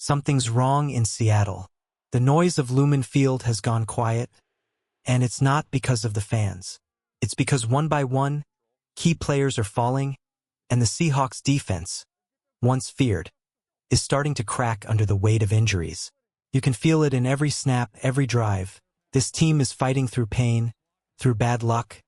Something's wrong in Seattle. The noise of Lumen Field has gone quiet, and it's not because of the fans. It's because one by one, key players are falling, and the Seahawks defense, once feared, is starting to crack under the weight of injuries. You can feel it in every snap, every drive. This team is fighting through pain, through bad luck,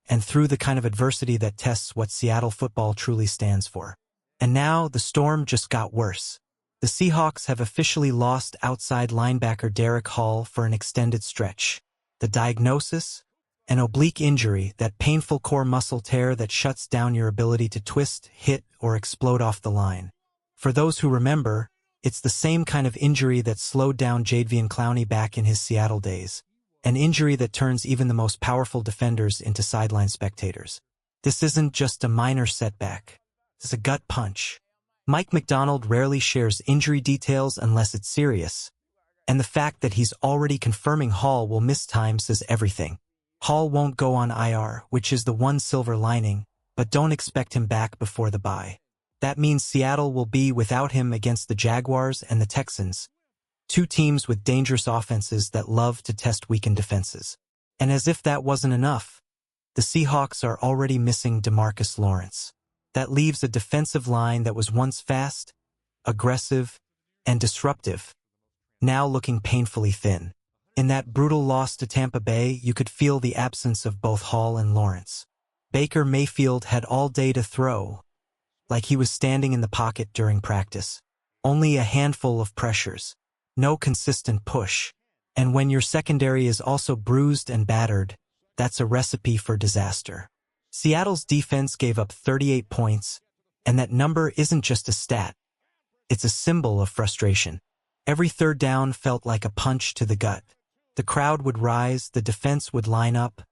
and through the kind of adversity that tests what Seattle football truly stands for. And now the storm just got worse. The Seahawks have officially lost outside linebacker Derek Hall for an extended stretch. The diagnosis? An oblique injury, that painful core muscle tear that shuts down your ability to twist, hit, or explode off the line. For those who remember, it's the same kind of injury that slowed down Jadeveon Clowney back in his Seattle days. An injury that turns even the most powerful defenders into sideline spectators. This isn't just a minor setback. It's a gut punch. Mike McDonald rarely shares injury details unless it's serious. And the fact that he's already confirming Hall will miss time says everything. Hall won't go on IR, which is the one silver lining, but don't expect him back before the bye. That means Seattle will be without him against the Jaguars and the Texans, two teams with dangerous offenses that love to test weakened defenses. And as if that wasn't enough, the Seahawks are already missing DeMarcus Lawrence. That leaves a defensive line that was once fast, aggressive, and disruptive, now looking painfully thin. In that brutal loss to Tampa Bay, you could feel the absence of both Hall and Lawrence. Baker Mayfield had all day to throw, like he was standing in the pocket during practice. Only a handful of pressures. No consistent push. And when your secondary is also bruised and battered, that's a recipe for disaster. Seattle's defense gave up 38 points, and that number isn't just a stat. It's a symbol of frustration. Every third down felt like a punch to the gut. The crowd would rise, the defense would line up,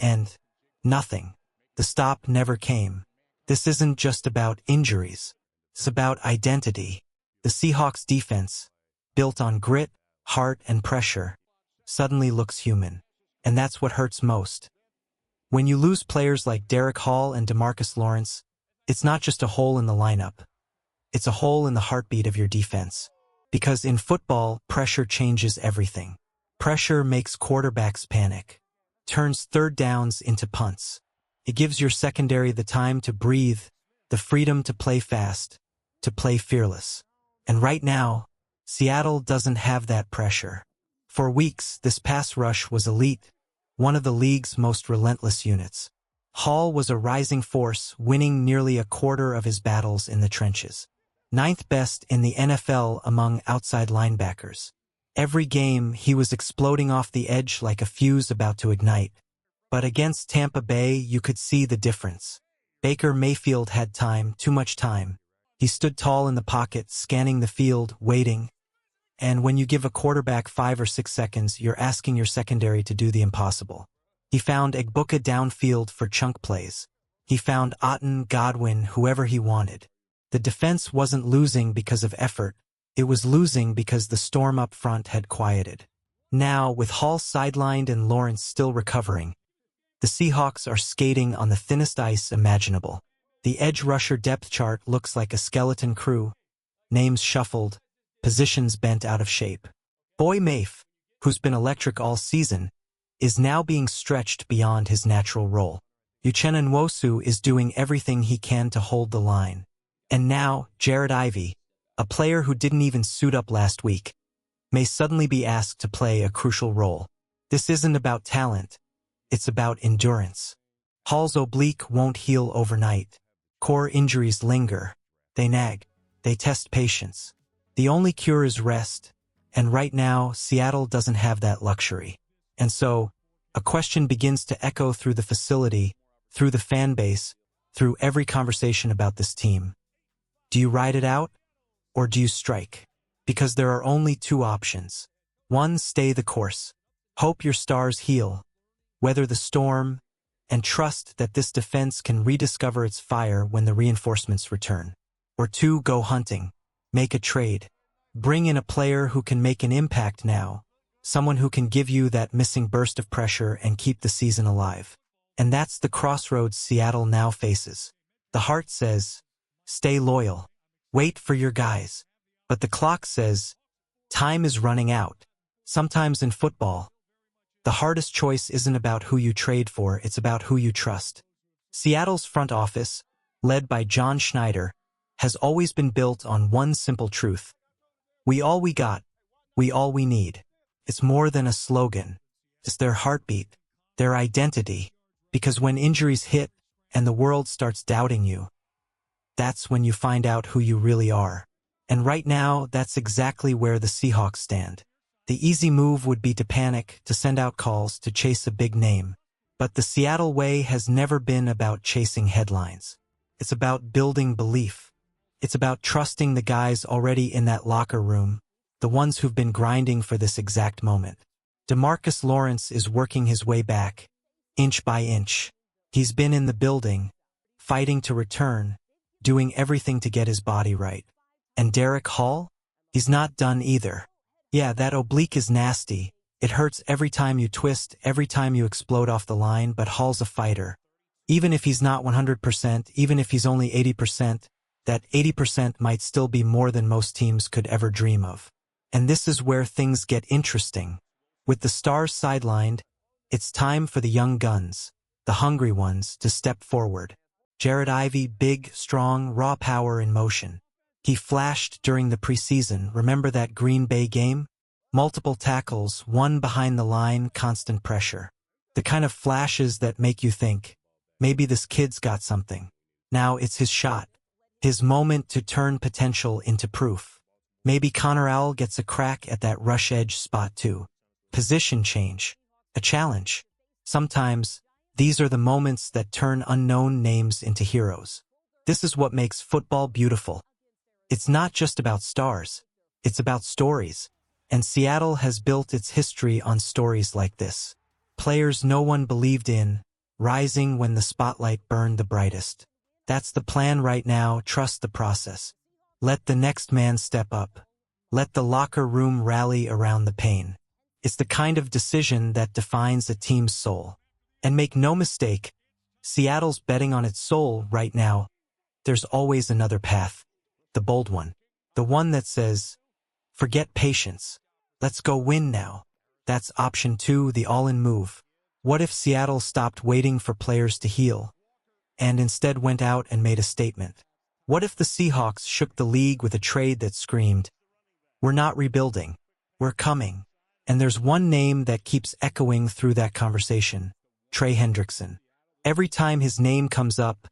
and nothing. The stop never came. This isn't just about injuries. It's about identity. The Seahawks defense, built on grit, heart, and pressure, suddenly looks human. And that's what hurts most. When you lose players like Derek Hall and DeMarcus Lawrence, it's not just a hole in the lineup. It's a hole in the heartbeat of your defense. Because in football, pressure changes everything. Pressure makes quarterbacks panic, turns third downs into punts. It gives your secondary the time to breathe, the freedom to play fast, to play fearless. And right now, Seattle doesn't have that pressure. For weeks, this pass rush was elite, one of the league's most relentless units. Hall was a rising force, winning nearly a quarter of his battles in the trenches. Ninth best in the NFL among outside linebackers. Every game, he was exploding off the edge like a fuse about to ignite. But against Tampa Bay, you could see the difference. Baker Mayfield had time, too much time. He stood tall in the pocket, scanning the field, waiting. And when you give a quarterback 5 or 6 seconds, you're asking your secondary to do the impossible. He found Egbuka downfield for chunk plays. He found Otten, Godwin, whoever he wanted. The defense wasn't losing because of effort. It was losing because the storm up front had quieted. Now, with Hall sidelined and Lawrence still recovering, the Seahawks are skating on the thinnest ice imaginable. The edge rusher depth chart looks like a skeleton crew. Names shuffled, positions bent out of shape. Boy Mafe, who's been electric all season, is now being stretched beyond his natural role. Uchenna Nwosu is doing everything he can to hold the line. And now, Jared Ivey, a player who didn't even suit up last week, may suddenly be asked to play a crucial role. This isn't about talent. It's about endurance. Hall's oblique won't heal overnight. Core injuries linger. They nag. They test patience. The only cure is rest. And right now, Seattle doesn't have that luxury. And so, a question begins to echo through the facility, through the fan base, through every conversation about this team. Do you ride it out? Or do you strike? Because there are only two options. One, stay the course. Hope your stars heal. Weather the storm, and trust that this defense can rediscover its fire when the reinforcements return. Or two, go hunting. Make a trade. Bring in a player who can make an impact now. Someone who can give you that missing burst of pressure and keep the season alive. And that's the crossroads Seattle now faces. The heart says, stay loyal. Wait for your guys. But the clock says, time is running out. Sometimes in football, the hardest choice isn't about who you trade for, it's about who you trust. Seattle's front office, led by John Schneider, has always been built on one simple truth. We all we got. We all we need. It's more than a slogan. It's their heartbeat, their identity. Because when injuries hit and the world starts doubting you, that's when you find out who you really are. And right now, that's exactly where the Seahawks stand. The easy move would be to panic, to send out calls, to chase a big name. But the Seattle way has never been about chasing headlines. It's about building belief. It's about trusting the guys already in that locker room, the ones who've been grinding for this exact moment. DeMarcus Lawrence is working his way back, inch by inch. He's been in the building, fighting to return, doing everything to get his body right. And Derek Hall? He's not done either. Yeah, that oblique is nasty. It hurts every time you twist, every time you explode off the line, but Hall's a fighter. Even if he's not 100%, even if he's only 80%, that 80% might still be more than most teams could ever dream of. And this is where things get interesting. With the stars sidelined, it's time for the young guns, the hungry ones, to step forward. Jared Ivey, big, strong, raw power in motion. He flashed during the preseason. Remember that Green Bay game? Multiple tackles, one behind the line, constant pressure. The kind of flashes that make you think, maybe this kid's got something. Now it's his shot. His moment to turn potential into proof. Maybe Connor Owl gets a crack at that rush edge spot too. Position change. A challenge. Sometimes, these are the moments that turn unknown names into heroes. This is what makes football beautiful. It's not just about stars. It's about stories. And Seattle has built its history on stories like this. Players no one believed in, rising when the spotlight burned the brightest. That's the plan right now. Trust the process. Let the next man step up. Let the locker room rally around the pain. It's the kind of decision that defines a team's soul. And make no mistake, Seattle's betting on its soul right now. There's always another path. The bold one. The one that says, forget patience. Let's go win now. That's option 2, the all-in move. What if Seattle stopped waiting for players to heal and instead went out and made a statement? What if the Seahawks shook the league with a trade that screamed, we're not rebuilding, we're coming? And there's one name that keeps echoing through that conversation, Trey Hendrickson. Every time his name comes up,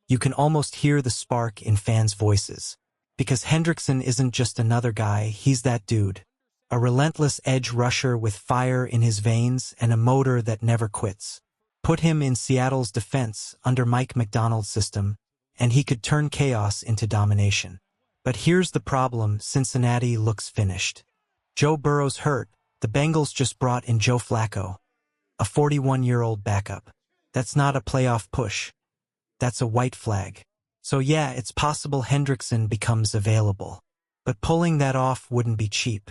you can almost hear the spark in fans' voices. Because Hendrickson isn't just another guy, he's that dude. A relentless edge rusher with fire in his veins and a motor that never quits. Put him in Seattle's defense under Mike Macdonald's system, and he could turn chaos into domination. But here's the problem: Cincinnati looks finished. Joe Burrow's hurt. The Bengals just brought in Joe Flacco, a 41-year-old backup. That's not a playoff push. That's a white flag. So yeah, it's possible Hendrickson becomes available. But pulling that off wouldn't be cheap.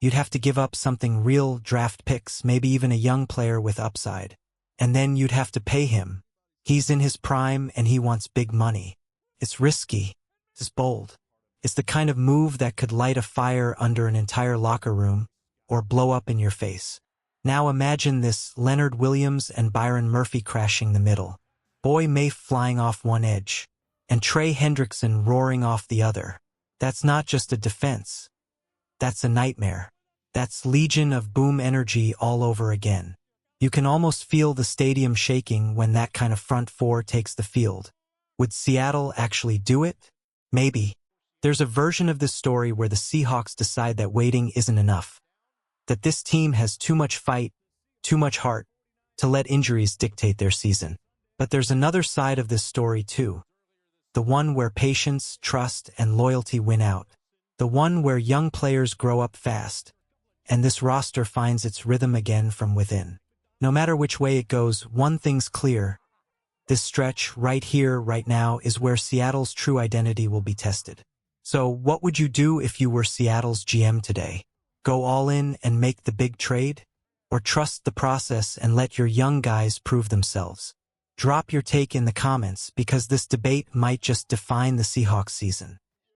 You'd have to give up something real: draft picks, maybe even a young player with upside. And then you'd have to pay him. He's in his prime and he wants big money. It's risky. It's bold. It's the kind of move that could light a fire under an entire locker room or blow up in your face. Now imagine this: Leonard Williams and Byron Murphy crashing the middle. Boy Mafe flying off one edge, and Trey Hendrickson roaring off the other. That's not just a defense. That's a nightmare. That's Legion of Boom energy all over again. You can almost feel the stadium shaking when that kind of front four takes the field. Would Seattle actually do it? Maybe. There's a version of this story where the Seahawks decide that waiting isn't enough. That this team has too much fight, too much heart, to let injuries dictate their season. But there's another side of this story too. The one where patience, trust, and loyalty win out. The one where young players grow up fast, and this roster finds its rhythm again from within. No matter which way it goes, one thing's clear. This stretch, right here, right now, is where Seattle's true identity will be tested. So, what would you do if you were Seattle's GM today? Go all in and make the big trade? Or trust the process and let your young guys prove themselves? Drop your take in the comments, because this debate might just define the Seahawks season.